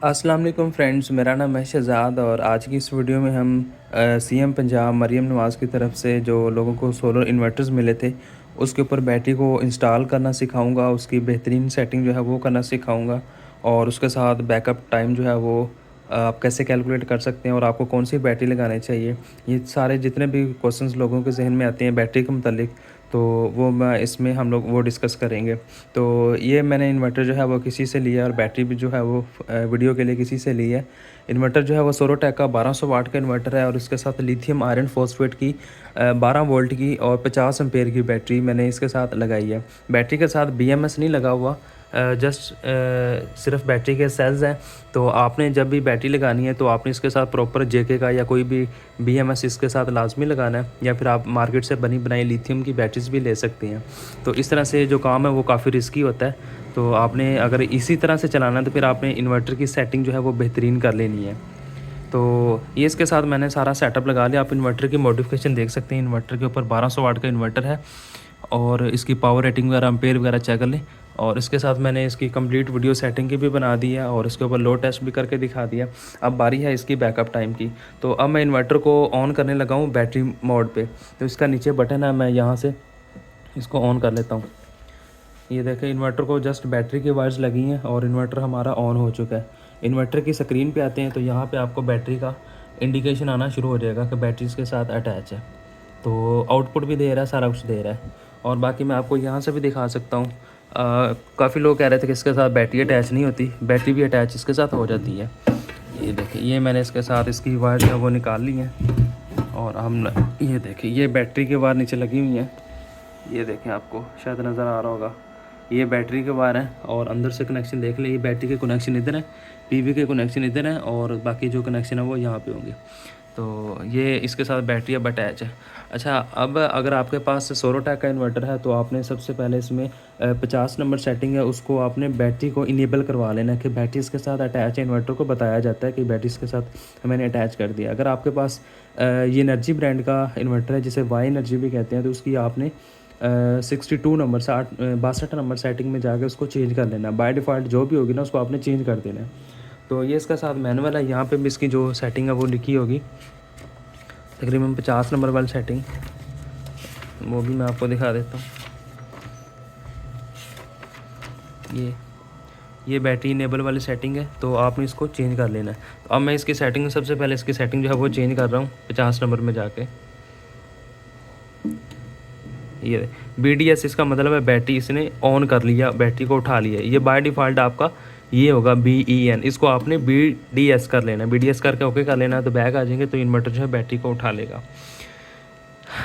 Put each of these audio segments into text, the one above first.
अस्सलाम वालेकुम फ्रेंड्स, मेरा नाम है शहज़ाद और आज की इस वीडियो में हम सीएम पंजाब मरीम नवाज़ की तरफ से जो लोगों को सोलर इन्वर्टर्स मिले थे उसके ऊपर बैटरी को इंस्टॉल करना सिखाऊंगा। उसकी बेहतरीन सेटिंग जो है वो करना सिखाऊंगा और उसके साथ बैकअप टाइम जो है वो आप कैसे कैलकुलेट कर सकते हैं और आपको कौन सी बैटरी लगानी चाहिए। ये सारे जितने भी क्वेश्चंस लोगों के जहन में आते हैं बैटरी के मतलब, तो वो मैं इसमें हम लोग वो डिस्कस करेंगे। तो ये मैंने इन्वर्टर जो है वो किसी से लिया और बैटरी भी जो है वो वीडियो के लिए किसी से ली है। इन्वर्टर जो है वो सोलोटेक का 1200 वाट का इन्वर्टर है और इसके साथ लिथियम आयरन फॉस्फेट की 12 वोल्ट की और 50 एम्पेयर की बैटरी मैंने इसके साथ लगाई है। बैटरी के साथ बीएमएस नहीं लगा हुआ, जस्ट सिर्फ बैटरी के सेल्स हैं। तो आपने जब भी बैटरी लगानी है तो आपने इसके साथ प्रॉपर जेके का या कोई भी बीएमएस इसके साथ लाजमी लगाना है, या फिर आप मार्केट से बनी बनाई लिथियम की बैटरीज भी ले सकती हैं। तो इस तरह से जो काम है वो काफ़ी रिस्की होता है। तो आपने अगर इसी तरह से चलाना है तो फिर आपने इन्वर्टर की सेटिंग जो है वो बेहतरीन कर लेनी है। तो ये इसके साथ मैंने सारा सेटअप लगा लिया। आप इन्वर्टर की मॉडिफिकेशन देख सकते हैं। इन्वर्टर के ऊपर 1200 वाट का इन्वर्टर है और इसकी पावर रेटिंग वगैरह एम्पेयर वगैरह चेक कर लें। और इसके साथ मैंने इसकी कंप्लीट वीडियो सेटिंग की भी बना दी है और इसके ऊपर लोड टेस्ट भी करके दिखा दिया। अब बारी है इसकी बैकअप टाइम की। तो अब मैं इन्वर्टर को ऑन करने लगा हूँ बैटरी मोड पे। तो इसका नीचे बटन है, मैं यहाँ से इसको ऑन कर लेता हूँ। ये देखें, इन्वर्टर को जस्ट बैटरी की वायर्स लगी हैं और इन्वर्टर हमारा ऑन हो चुका है। इन्वर्टर की स्क्रीन पे आते हैं तो यहाँ पे आपको बैटरी का इंडिकेशन आना शुरू हो जाएगा कि बैटरी इसके साथ अटैच है। तो आउटपुट भी दे रहा है, सारा कुछ दे रहा है। और बाकी मैं आपको यहाँ से भी दिखा सकता हूँ। काफ़ी लोग कह रहे थे कि इसके साथ बैटरी अटैच नहीं होती, बैटरी भी अटैच इसके साथ हो जाती है। ये देखिए, ये मैंने इसके साथ इसकी वायर जो है वो निकाल ली है और हम ये देखिए, ये बैटरी के वायर नीचे लगी हुई हैं। ये देखें, आपको शायद नज़र आ रहा होगा, ये बैटरी के वायर हैं और अंदर से कनेक्शन देख लें। ये बैटरी के कनेक्शन इधर है, पीवी के कनेक्शन इधर हैं और बाकी जो कनेक्शन है वो यहाँ पे होंगे। तो ये इसके साथ बैटरी अब अटैच है। अच्छा, अब अगर आपके पास सोलोटेक का इन्वर्टर है तो आपने सबसे पहले इसमें 50 नंबर सेटिंग है, उसको आपने बैटरी को इनेबल करवा लेना कि बैटरी इसके साथ अटैच है। इन्वर्टर को बताया जाता है कि बैटरी इसके साथ मैंने अटैच कर दिया। अगर आपके पास ये एनर्जी ब्रांड का इन्वर्टर है जिसे वाई एनर्जी भी कहते हैं, तो उसकी आपने 62 नंबर 62 नंबर सेटिंग में जाके उसको चेंज कर लेना। बाय डिफ़ॉल्ट जो भी होगी ना उसको आपने चेंज कर देना है। तो ये इसका साथ मैनुअल है, यहाँ पे भी इसकी जो सेटिंग है वो लिखी होगी, तकरीबन 50 नंबर वाली सेटिंग, वो भी मैं आपको दिखा देता हूँ। ये बैटरी इनेबल वाली सेटिंग है, तो आपने इसको चेंज कर लेना है। तो अब मैं इसकी सेटिंग सबसे पहले इसकी सेटिंग जो है वो चेंज कर रहा हूँ 50 नंबर में जाके। ये BDS इसका मतलब है बैटरी इसने ऑन कर लिया, बैटरी को उठा लिया। ये बाय डिफ़ॉल्ट आपका ये होगा BEN, इसको आपने BDS कर लेना है। BDS करके ओके कर लेना है तो बैक आ जाएंगे, तो इन्वर्टर जो है बैटरी को उठा लेगा।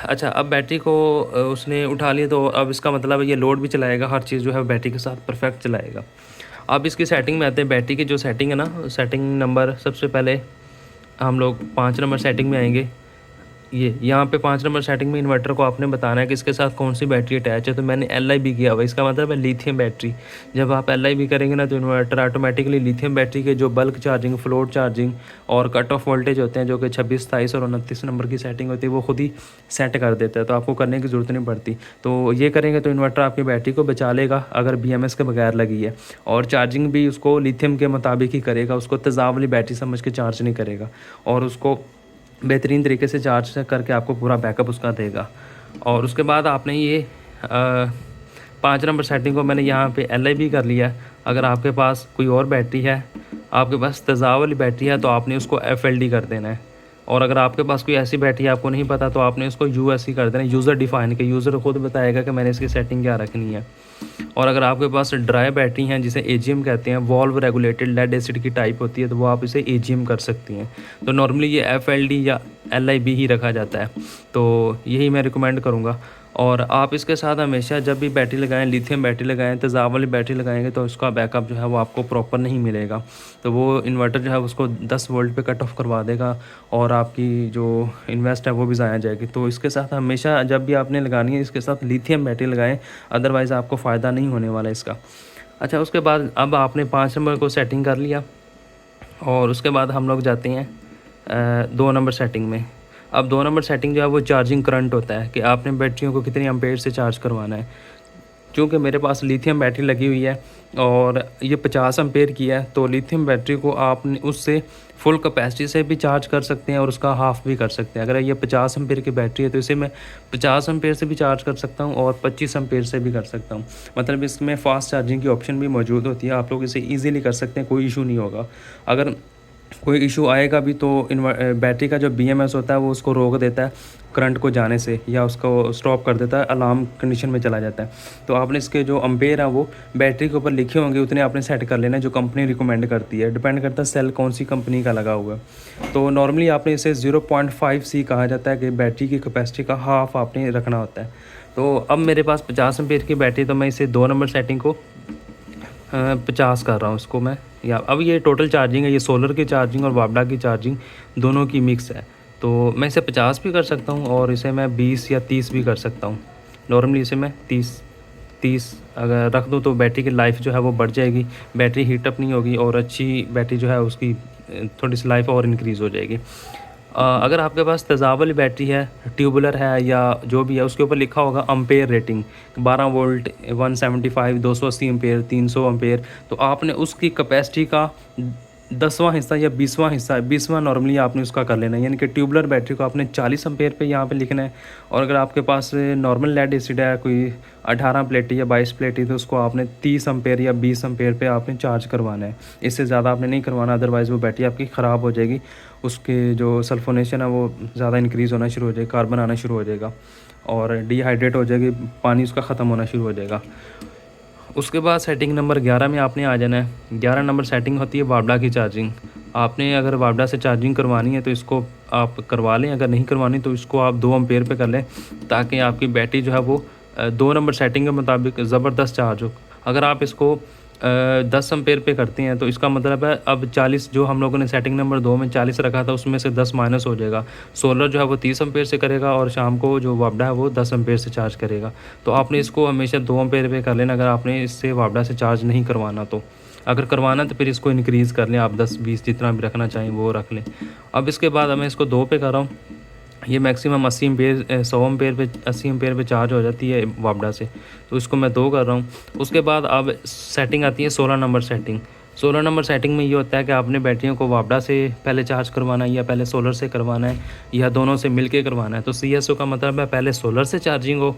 अच्छा, अब बैटरी को उसने उठा लिया तो अब इसका मतलब है ये लोड भी चलाएगा, हर चीज़ जो है बैटरी के साथ परफेक्ट चलाएगा। अब इसकी सेटिंग में आते हैं। बैटरी की जो सेटिंग है ना, सेटिंग नंबर सबसे पहले हम लोग 5 नंबर सेटिंग में आएंगे। ये यहाँ पे 5 नंबर सेटिंग में इन्वर्टर को आपने बताना है कि इसके साथ कौन सी बैटरी अटैच है। तो मैंने LIB किया हुआ, इसका मतलब है लिथियम बैटरी। जब आप LIB करेंगे ना तो इन्वर्टर ऑटोमेटिकली लिथियम बैटरी के जो बल्क चार्जिंग, फ्लोट चार्जिंग और कट ऑफ वोल्टेज होते हैं, जो कि 26, 27 और 29 नंबर की सेटिंग होती है, वो खुद ही सेट कर देता है। तो आपको करने की ज़रूरत नहीं पड़ती। तो ये करेंगे तो इन्वर्टर आपकी बैटरी को बचा लेगा अगर BMS के बगैर लगी है, और चार्जिंग भी उसको लिथियम के मुताबिक ही करेगा, उसको तेज़ाब वाली बैटरी समझ के चार्ज नहीं करेगा और उसको बेहतरीन तरीके से चार्ज करके आपको पूरा बैकअप उसका देगा। और उसके बाद आपने ये 5 नंबर सेटिंग को मैंने यहाँ पे LIB कर लिया। अगर आपके पास कोई और बैटरी है, आपके पास तेज़ाब वाली बैटरी है, तो आपने उसको FLD कर देना है। और अगर आपके पास कोई ऐसी बैटरी आपको नहीं पता तो आपने उसको USE कर देना है, यूज़र डिफ़ाइन के। यूज़र खुद बताएगा कि मैंने इसकी सेटिंग क्या रखनी है। और अगर आपके पास ड्राई बैटरी हैं जिसे AGM कहते हैं, वॉल्व रेगुलेटेड लेड एसिड की टाइप होती है, तो वो आप इसे AGM कर सकती हैं। तो नॉर्मली ये FLD या LIB ही रखा जाता है, तो यही मैं रिकमेंड करूँगा। और आप इसके साथ हमेशा जब भी बैटरी लगाएं, लिथियम बैटरी लगाएं, तेज़ाब वाली बैटरी लगाएंगे तो उसका बैकअप जो है वो आपको प्रॉपर नहीं मिलेगा। तो वो इन्वर्टर जो है उसको 10 वोल्ट पे कट ऑफ करवा देगा और आपकी जो इन्वेस्ट है वो भी ज़ाया जाएगी। तो इसके साथ हमेशा जब भी आपने लगानी है इसके साथ लिथियम बैटरी लगाएं, अदरवाइज़ आपको फ़ायदा नहीं होने वाला इसका। अच्छा, उसके बाद अब आपने 5 नंबर को सेटिंग कर लिया और उसके बाद हम लोग जाते हैं 2 नंबर सेटिंग में। अब 2 नंबर सेटिंग जो है वो चार्जिंग करंट होता है कि आपने बैटरियों को कितनी एम्पेयर से चार्ज करवाना है। चूँकि मेरे पास लिथियम बैटरी लगी हुई है और ये 50 एम्पेयर की है, तो लिथियम बैटरी को आपने उससे फुल कैपेसिटी से भी चार्ज कर सकते हैं और उसका हाफ़ भी कर सकते हैं। अगर ये 50 एम्पेयर की बैटरी है तो इसे मैं 50 एम्पेयर से भी चार्ज कर सकता हूँ और 25 एम्पेयर से भी कर सकता हूँ। मतलब इसमें फ़ास्ट चार्जिंग की ऑप्शन भी मौजूद होती है, आप लोग इसे ईज़िली कर सकते हैं, कोई इशू नहीं होगा। अगर कोई इशू आएगा भी तो बैटरी का जो बीएमएस होता है वो उसको रोक देता है करंट को जाने से, या उसको स्टॉप कर देता है, अलार्म कंडीशन में चला जाता है। तो आपने इसके जो एम्पेयर हैं वो बैटरी के ऊपर लिखे होंगे, उतने आपने सेट कर लेना है जो कंपनी रिकमेंड करती है। डिपेंड करता है सेल कौन सी कंपनी का लगा हुआ है। तो नॉर्मली आपने इसे 0.5C कहा जाता है कि बैटरी की कैपेसिटी का हाफ आपने रखना होता है। तो अब मेरे पास 50 एम्पेयर की बैटरी, तो मैं इसे 2 नंबर सेटिंग को 50 कर रहा हूँ इसको मैं। या अब ये टोटल चार्जिंग है, ये सोलर की चार्जिंग और वापडा की चार्जिंग दोनों की मिक्स है। तो मैं इसे 50 भी कर सकता हूँ और इसे मैं 20 या 30 भी कर सकता हूँ। नॉर्मली इसे मैं 30 अगर रख दूँ तो बैटरी की लाइफ जो है वो बढ़ जाएगी, बैटरी हीटअप नहीं होगी और अच्छी बैटरी जो है उसकी थोड़ी सी लाइफ और इंक्रीज़ हो जाएगी। अगर आपके पास तेज़ाब वाली बैटरी है, ट्यूबुलर है या जो भी है, उसके ऊपर लिखा होगा ampere rating 12 volt, 175, 280 ampere, 300 ampere, तो आपने उसकी कैपेसिटी का 10वां हिस्सा या 20वां हिस्सा, 20वां नॉर्मली आपने उसका कर लेना है। यानी कि ट्यूबुलर बैटरी को आपने 40 एम्पेयर पे यहाँ पे लिखना है। और अगर आपके पास नॉर्मल लेड एसिड है, कोई 18 प्लेटी या 22 प्लेटी, तो उसको आपने 30 एम्पेयर या 20 एम्पेयर पे आपने चार्ज करवाना है। इससे ज़्यादा आपने नहीं करवाना, अदरवाइज़ वो बैटरी आपकी ख़राब हो जाएगी। उसके जो सल्फोनेशन है वो ज़्यादा इंक्रीज़ होना शुरू हो जाएगा, कार्बन आना शुरू हो जाएगा और डिहाइड्रेट हो जाएगी, पानी उसका ख़त्म होना शुरू हो जाएगा। उसके बाद सेटिंग नंबर 11 में आपने आ जाना है। 11 नंबर सेटिंग होती है वापडा की चार्जिंग। आपने अगर वापडा से चार्जिंग करवानी है तो इसको आप करवा लें, अगर नहीं करवानी तो इसको आप 2 एम्पेयर पे कर लें, ताकि आपकी बैटरी जो है वो 2 नंबर सेटिंग के मुताबिक ज़बरदस्त चार्ज हो। अगर आप इसको 10 एम्पेयर पे करते हैं तो इसका मतलब है अब 40, जो हम लोगों ने सेटिंग नंबर 2 में 40 रखा था उसमें से 10 माइनस हो जाएगा। सोलर जो है वो 30 एम्पेयर से करेगा और शाम को जो वापडा है वो 10 एम्पेयर से चार्ज करेगा। तो आपने इसको हमेशा 2 एम्पेयर पे कर लेना अगर आपने इससे वापडा से चार्ज नहीं करवाना तो। अगर करवाना तो फिर इसको इंक्रीज़ कर लें, आप 10-20 जितना भी रखना चाहें वो रख लें। अब इसके बाद मैं इसको 2 पे कर रहा हूँ। ये मैक्सिमम 80 एम्पेयर 100 एम्पेयर पे 80 एम्पेयर पे चार्ज हो जाती है वापडा से, तो इसको मैं 2 कर रहा हूँ। उसके बाद अब सेटिंग आती है 16 नंबर सेटिंग। 16 नंबर सेटिंग में ये होता है कि आपने बैटरियों को वापडा से पहले चार्ज करवाना है या पहले सोलर से करवाना है या दोनों से मिलके करवाना है। तो CSO का मतलब है पहले सोलर से चार्जिंग हो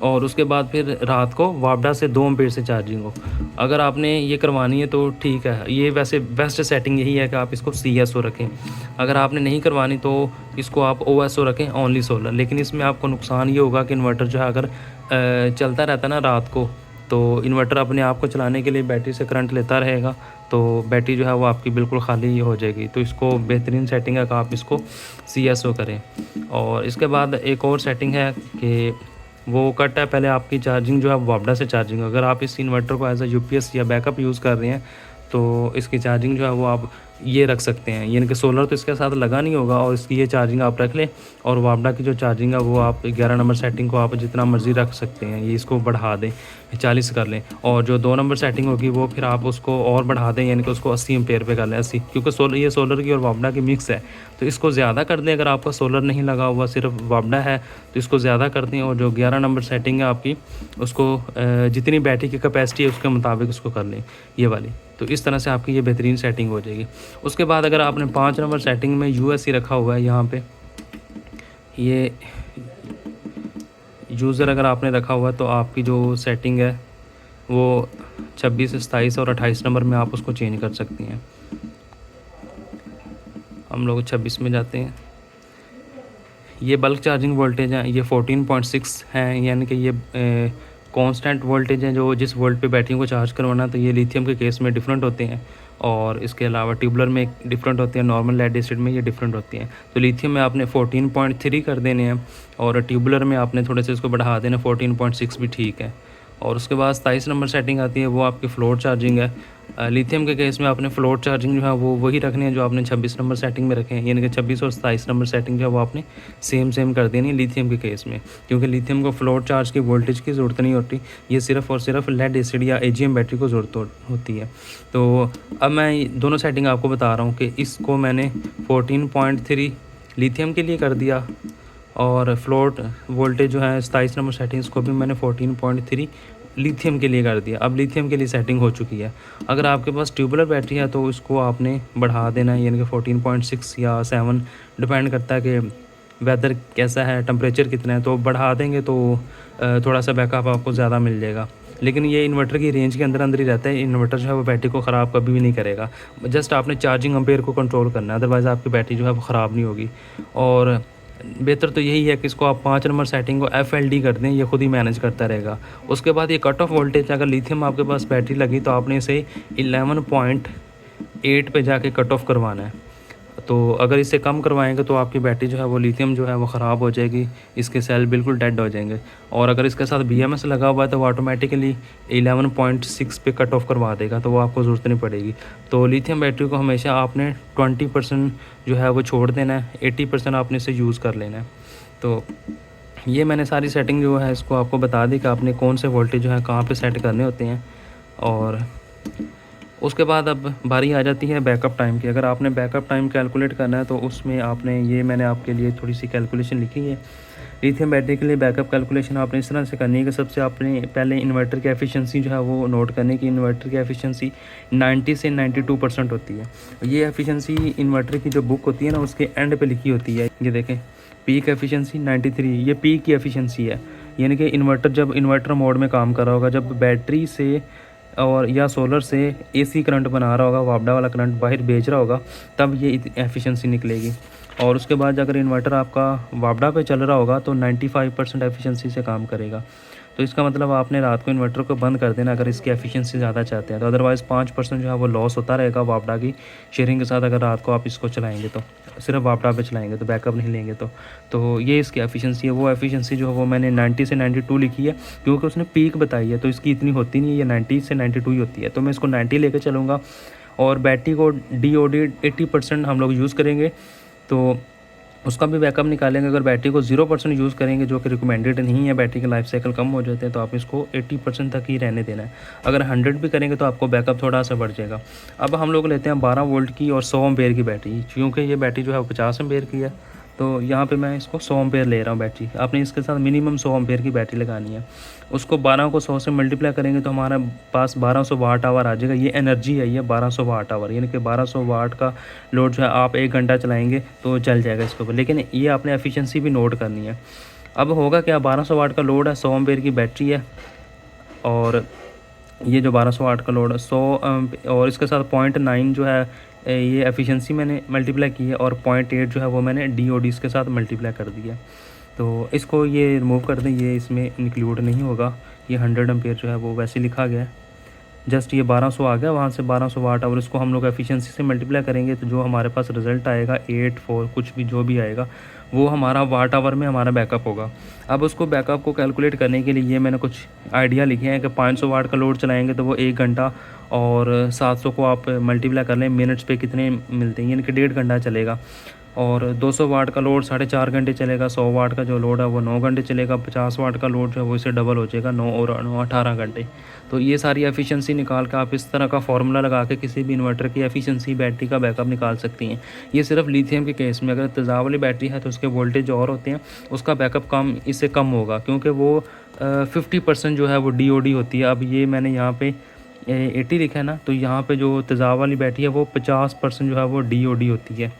और उसके बाद फिर रात को वापडा से 2 एम्पेयर से चार्जिंग हो। अगर आपने ये करवानी है तो ठीक है, ये वैसे बेस्ट सेटिंग यही है कि आप इसको CSO रखें। अगर आपने नहीं करवानी तो इसको आप OSO रखें, ओनली सोलर। लेकिन इसमें आपको नुकसान ये होगा कि इन्वर्टर जो है अगर चलता रहता ना रात को, तो इन्वर्टर अपने आप को चलाने के लिए बैटरी से करंट लेता रहेगा, तो बैटरी जो है वो आपकी बिल्कुल खाली हो जाएगी। तो इसको बेहतरीन सेटिंग है कि आप इसको CSO करें। और इसके बाद एक और सेटिंग है कि वो कट है पहले आपकी चार्जिंग जो है वापडा से चार्जिंग। अगर आप इस इन्वर्टर को एज अ UPS या बैकअप यूज़ कर रहे हैं तो इसकी चार्जिंग जो है वो आप ये रख सकते हैं, यानी कि सोलर तो इसके साथ लगा नहीं होगा और इसकी ये चार्जिंग आप रख लें। और वापडा की जो चार्जिंग है वो आप 11 नंबर सेटिंग को आप जितना मर्ज़ी रख सकते हैं, ये इसको बढ़ा दें, 40 कर लें। और जो 2 नंबर सेटिंग होगी वो फिर आप उसको और बढ़ा दें, यानी कि उसको 80 एम्पेयर पे कर लें, 80, क्योंकि ये सोलर की और वापडा की मिक्स है, तो इसको ज़्यादा कर दें। अगर आपका सोलर नहीं लगा हुआ, सिर्फ वापडा है, तो इसको ज़्यादा कर दें। और जो 11 नंबर सेटिंग है आपकी, उसको जितनी बैटरी की कैपेसिटी है उसके मुताबिक उसको कर लें, ये वाली। तो इस तरह से आपकी ये बेहतरीन सेटिंग हो जाएगी। उसके बाद अगर आपने 5 नंबर सेटिंग में USC रखा हुआ है, यहाँ पे ये यूज़र अगर आपने रखा हुआ है तो आपकी जो सेटिंग है वो 26, 27 और 28 नंबर में आप उसको चेंज कर सकती हैं। हम लोग 26 में जाते हैं। ये बल्क चार्जिंग वोल्टेज है, ये 14.6 हैं, यानी कि ये कांस्टेंट वोल्टेज है जो जिस वोल्ट पे बैटरी को चार्ज करवाना। तो ये लिथियम के केस में डिफरेंट होते हैं और इसके अलावा ट्यूबुलर में डिफरेंट होते हैं, नॉर्मल लेड एसिड में ये डिफरेंट होती हैं। तो लिथियम में आपने 14.3 कर देने हैं और ट्यूबुलर में आपने थोड़े से इसको बढ़ा देना, 14.6 भी ठीक है। और उसके बाद 27 नंबर सेटिंग आती है, वो आपकी फ्लोट चार्जिंग है। लिथियम के केस में आपने फ्लोट चार्जिंग जो है वो वही रखनी है जो आपने 26 नंबर सेटिंग में रखे हैं, यानी कि 26 और 27 नंबर सेटिंग जो है वो आपने सेम कर देनी है लिथियम के केस में, क्योंकि लिथियम को फ्लोट चार्ज की वोल्टेज की ज़रूरत नहीं होती, ये सिर्फ और सिर्फ लेड एसिड या AGM बैटरी को ज़रूरत होती है। तो अब मैं दोनों सेटिंग आपको बता रहा हूँ कि इसको मैंने 14.3 लिथियम के लिए कर दिया और फ्लोट वोल्टेज जो है 27 नंबर सेटिंग्स को भी मैंने 14.3 लिथियम के लिए कर दिया। अब लिथियम के लिए सेटिंग हो चुकी है। अगर आपके पास ट्यूबुलर बैटरी है तो इसको आपने बढ़ा देना है, यानी कि 14.6 या 7, डिपेंड करता है कि वेदर कैसा है, टेम्परेचर कितना है। तो बढ़ा देंगे तो थोड़ा सा बैकअप आपको ज़्यादा मिल जाएगा। लेकिन ये इन्वर्टर की रेंज के अंदर अंदर ही रहता है। इन्वर्टर जो है वो बैटरी को ख़राब कभी भी नहीं करेगा। जस्ट आपने चार्जिंग एम्पेयर को कंट्रोल करना है, अदरवाइज़ आपकी बैटरी जो है वो ख़राब नहीं होगी। और बेहतर तो यही है कि इसको आप 5 नंबर सेटिंग को FLD कर दें, ये खुद ही मैनेज करता रहेगा। उसके बाद ये कट ऑफ वोल्टेज, अगर लिथियम आपके पास बैटरी लगी तो आपने इसे 11.8 पे जाके कट ऑफ करवाना है। तो अगर इससे कम करवाएंगे तो आपकी बैटरी जो है वो लिथियम जो है वो ख़राब हो जाएगी, इसके सेल बिल्कुल डेड हो जाएंगे। और अगर इसके साथ BMS लगा हुआ है तो वो ऑटोमेटिकली 11.6 पे कट ऑफ करवा देगा, तो वो आपको ज़रूरत नहीं पड़ेगी। तो लिथियम बैटरी को हमेशा आपने 20% जो है वो छोड़ देना है, 80% आपने इसे यूज़ कर लेना है। तो ये मैंने सारी सेटिंग जो है इसको आपको बता दी कि आपने कौन से वोल्टेज जो है कहाँ पे सेट करने होते हैं। और उसके बाद अब बारी आ जाती है बैकअप टाइम की। अगर आपने बैकअप टाइम कैलकुलेट करना है तो उसमें आपने ये मैंने आपके लिए थोड़ी सी कैलकुलेशन लिखी है। लिथियम बैटरी के लिए बैकअप कैलकुलेशन आपने इस तरह से करनी है कि सबसे आपने पहले इन्वर्टर की एफिशिएंसी जो है वो नोट करने की। इन्वर्टर की एफिशिएंसी 90 से 92% होती है। ये एफिशिएंसी इन्वर्टर की जो बुक होती है ना उसके एंड पे लिखी होती है। ये देखें, पीक एफिशिएंसी 93, ये पीक की एफिशिएंसी है। यानी कि इन्वर्टर जब इन्वर्टर मोड में काम कर रहा होगा, जब बैटरी से और या सोलर से AC करंट बना रहा होगा, वापडा वाला करंट बाहर भेज रहा होगा, तब ये एफिशिएंसी निकलेगी। और उसके बाद अगर इन्वर्टर आपका वापडा पे चल रहा होगा तो 95% एफिशिएंसी से काम करेगा। तो इसका मतलब आपने रात को इन्वर्टर को बंद कर देना अगर इसकी एफिशिएंसी ज़्यादा चाहते हैं। तो अदरवाइज़ 5% जो है वो लॉस होता रहेगा वापडा की शेयरिंग के साथ, अगर रात को आप इसको चलाएँगे तो सिर्फ वापडा पे चलाएँगे तो बैकअप नहीं लेंगे तो ये इसकी एफिशिएंसी है। वो एफिशिएंसी जो है वो मैंने 90 से 92 लिखी है, क्योंकि उसने पीक बताई है तो इसकी इतनी होती नहीं है, ये 90 से 92 ही होती है। तो मैं इसको 90 लेकर चलूँगा। और बैटरी को DOD 80% हम लोग यूज़ करेंगे, तो उसका भी बैकअप निकालेंगे। अगर बैटरी को 0% यूज़ करेंगे, जो कि रिकमेंडेड नहीं है, बैटरी के लाइफ साइकिल कम हो जाते हैं, तो आप इसको 80% तक ही रहने देना है। अगर 100 भी करेंगे तो आपको बैकअप थोड़ा सा बढ़ जाएगा। अब हम लोग लेते हैं 12 वोल्ट की और 100 एम्पेयर की बैटरी, क्योंकि ये बैटरी जो है 50 एम्पेयर की है, तो यहाँ पे मैं इसको 100 एम्पेयर ले रहा हूँ बैटरी। आपने इसके साथ मिनिमम 100 एम्पेयर की बैटरी लगानी है। उसको 12 को 100 से मल्टीप्लाई करेंगे तो हमारा पास 1200 वाट आवर आ जाएगा। ये एनर्जी है, ये 1200 वाट आवर, यानी कि 1200 वाट का लोड जो है आप 1 घंटा चलाएंगे तो चल जाएगा इसके ऊपर। लेकिन ये आपने एफिशिएंसी भी नोट करनी है। अब होगा क्या, 1200 वाट का लोड है, 100 एम्पेयर की बैटरी है, और ये जो 1200 वाट का लोड है 100 और इसके साथ 0.9 जो है ये एफिशिएंसी मैंने मल्टीप्लाई की है, और 0.8 जो है वो मैंने DOD के साथ मल्टीप्लाई कर दिया। तो इसको ये रिमूव कर दें, ये इसमें इंक्लूड नहीं होगा। ये 100 एम्पेयर जो है वो वैसे लिखा गया है, जस्ट ये 1200 आ गया वहाँ से 1200 वाट आवर। इसको हम लोग एफिशिएंसी से मल्टीप्लाई करेंगे तो जो हमारे पास रिज़ल्ट आएगा 84 कुछ भी जो भी आएगा वो हमारा वाट आवर में हमारा बैकअप होगा। अब उसको बैकअप को कैलकुलेट करने के लिए ये मैंने कुछ आइडिया लिखे हैं कि 500 वाट का लोड चलाएंगे तो वो 1 घंटा, और 700 को आप मल्टीप्लाई कर लें मिनट्स पे कितने मिलते हैं, यानी कि 1.5 घंटा चलेगा। और 200 वाट का लोड 4.5 घंटे चलेगा। 100 वाट का जो लोड है वो 9 घंटे चलेगा। 50 वाट का लोड जो है वो इससे डबल हो जाएगा, 9 और 9 18 घंटे। तो ये सारी एफिशिएंसी निकाल के आप इस तरह का फार्मूला लगा के किसी भी इन्वर्टर की एफिशिएंसी, बैटरी का बैकअप निकाल सकती हैं। ये सिर्फ लिथियम के केस में। अगर तेज़ाब वाली बैटरी है तो उसके वोल्टेज और होते हैं, उसका बैकअप कम इससे कम होगा, क्योंकि वो 50% जो है वो DOD होती है। अब ये मैंने यहाँ पे 80 लिखा है ना, तो यहाँ पे जो तेज़ाब वाली बैटरी है वो 50% जो है वो DOD होती है।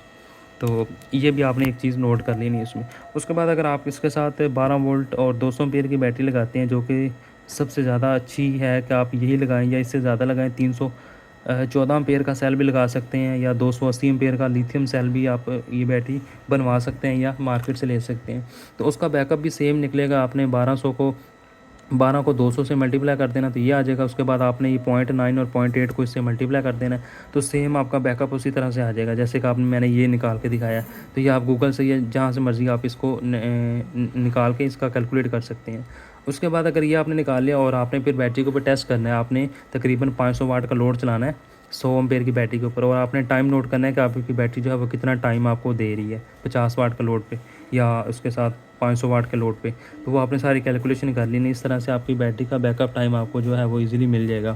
तो ये भी आपने एक चीज़ नोट कर लेनी है इसमें। उसके बाद अगर आप इसके साथ 12 वोल्ट और 200 एम्पीयर की बैटरी लगाते हैं, जो कि सबसे ज़्यादा अच्छी है कि आप यही लगाएं, या इससे ज़्यादा लगाएं, 314 एम्पीयर का सेल भी लगा सकते हैं, या 280 एम्पीयर का लिथियम सेल भी आप ये बैटरी बनवा सकते हैं या मार्केट से ले सकते हैं। तो उसका बैकअप भी सेम निकलेगा। आपने 12 को 200 से मल्टीप्लाई कर देना तो ये आ जाएगा। उसके बाद आपने ये 0.9 और 0.8 को इससे मल्टीप्लाई कर देना है, तो सेम आपका बैकअप उसी तरह से आ जाएगा जैसे कि आपने मैंने ये निकाल के दिखाया। तो ये आप गूगल से या जहाँ से मर्ज़ी आप इसको निकाल के इसका कैलकुलेट कर सकते हैं। उसके बाद अगर ये आपने निकाल लिया और आपने फिर बैटरी के ऊपर टेस्ट करना है, आपने तकरीबन 500 वाट का लोड चलाना है 100 एम्पेयर की बैटरी के ऊपर, और आपने टाइम नोट करना है कि आपकी बैटरी जो है वो कितना टाइम आपको दे रही है 50 वाट का लोड पे या उसके साथ 500 वाट के लोड पे। तो वो आपने सारी कैलकुलेशन कर ली नहीं, इस तरह से आपकी बैटरी का बैकअप टाइम आपको जो है वो इजीली मिल जाएगा।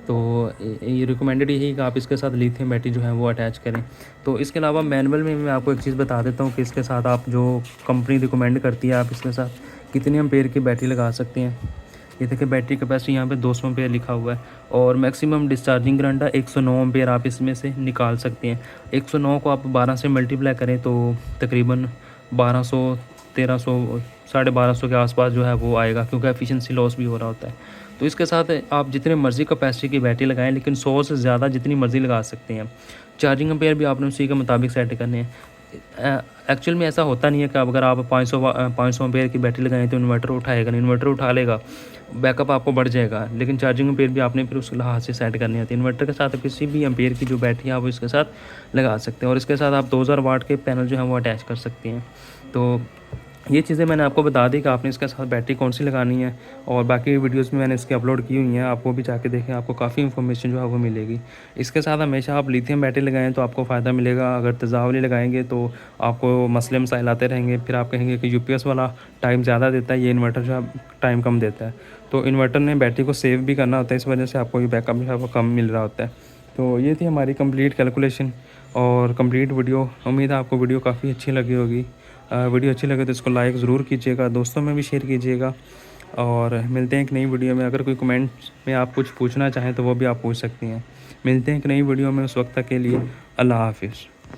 तो ये रिकमेंडेड यही कि आप इसके साथ लिथियम बैटरी जो है वो अटैच करें। तो इसके अलावा मैनुअल में मैं आपको एक चीज़ बता देता हूँ कि इसके साथ आप जो कंपनी रिकमेंड करती है आप इसके साथ कितने एम्पेयर की बैटरी लगा सकते हैं। ये देखिए बैटरी कैपेसिटी यहाँ पे 200 एम्पेयर लिखा हुआ है और मैक्सिमम डिस्चार्जिंग करंट 109 एम्पेयर आप इसमें से निकाल सकते हैं। 109 को आप 12 से मल्टीप्लाई करें तो तकरीबन 1200 1300 1250 के आसपास जो है वो आएगा, क्योंकि एफिशिएंसी लॉस भी हो रहा होता है। तो इसके साथ आप जितने मर्ज़ी कैपेसिटी की बैटरी लगाएं, लेकिन 100 से ज़्यादा जितनी मर्ज़ी लगा सकते हैं। चार्जिंग एम्पेयर भी आपने उसी के मुताबिक सेट करने हैं। एक्चुअल में ऐसा होता नहीं है कि अगर आप 500 एम्पेयर की बैटरी लगाएं तो इन्वर्टर उठाएगा नहीं, इन्वर्टर उठा लेगा, बैकअप आपको बढ़ जाएगा, लेकिन चार्जिंग एम्पेयर भी आपने फिर उस लिहाज से सेट करनी होती है। इन्वर्टर के साथ किसी भी एम्पेयर की जो बैटरी है आप इसके साथ लगा सकते हैं और इसके साथ आप 2000 वाट के पैनल जो है वो अटैच कर सकते हैं। तो ये चीज़ें मैंने आपको बता दी कि आपने इसके साथ बैटरी कौन सी लगानी है, और बाकी वीडियोस में मैंने इसकी अपलोड की हुई हैं, आप वो भी जाके देखें, आपको काफ़ी इन्फॉर्मेशन जो है वो मिलेगी। इसके साथ हमेशा आप लिथियम बैटरी लगाएं तो आपको फ़ायदा मिलेगा। अगर तेज़ाब वाली लगाएंगे तो आपको मसले मसाइल आते रहेंगे, फिर आप कहेंगे कि यूपीएस वाला टाइम ज़्यादा देता है, ये इन्वर्टर जो है टाइम कम देता है। तो इन्वर्टर ने बैटरी को सेव भी करना होता है, इस वजह से आपको ये बैकअप जो है वो कम मिल रहा होता है। तो ये थी हमारी कंप्लीट कैलकुलेशन और कंप्लीट वीडियो। उम्मीद है आपको वीडियो काफ़ी अच्छी लगी होगी। वीडियो अच्छी लगे तो इसको लाइक ज़रूर कीजिएगा, दोस्तों में भी शेयर कीजिएगा, और मिलते हैं एक नई वीडियो में। अगर कोई कमेंट में आप कुछ पूछना चाहें तो वो भी आप पूछ सकती हैं। मिलते हैं एक नई वीडियो में, उस वक्त तक के लिए अल्लाह हाफ़िज़।